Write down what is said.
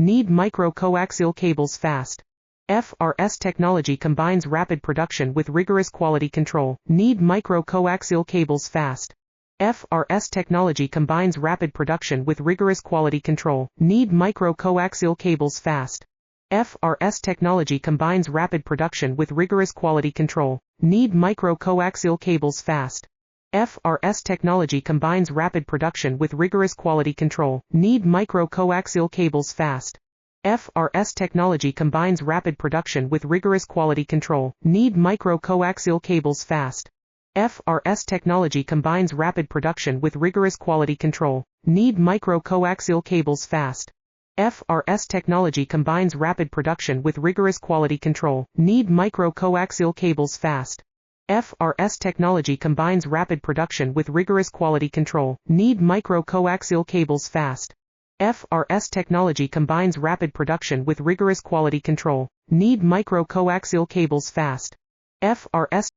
Need micro-coaxial cables fast. FRS technology combines rapid production with rigorous quality control. Need micro-coaxial cables fast. FRS technology combines rapid production with rigorous quality control. Need micro-coaxial cables fast. FRS technology combines rapid production with rigorous quality control. Need micro-coaxial cables fast. FRS technology combines rapid production with rigorous quality control. Need micro-coaxial cables fast. FRS technology combines rapid production with rigorous quality control. Need micro-coaxial cables fast. FRS technology combines rapid production with rigorous quality control. Need micro-coaxial cables fast. FRS technology combines rapid production with rigorous quality control. Need micro-coaxial cables fast. FRS technology combines rapid production with rigorous quality control. Need micro-coaxial cables fast. FRS technology combines rapid production with rigorous quality control. Need micro-coaxial cables fast. FRS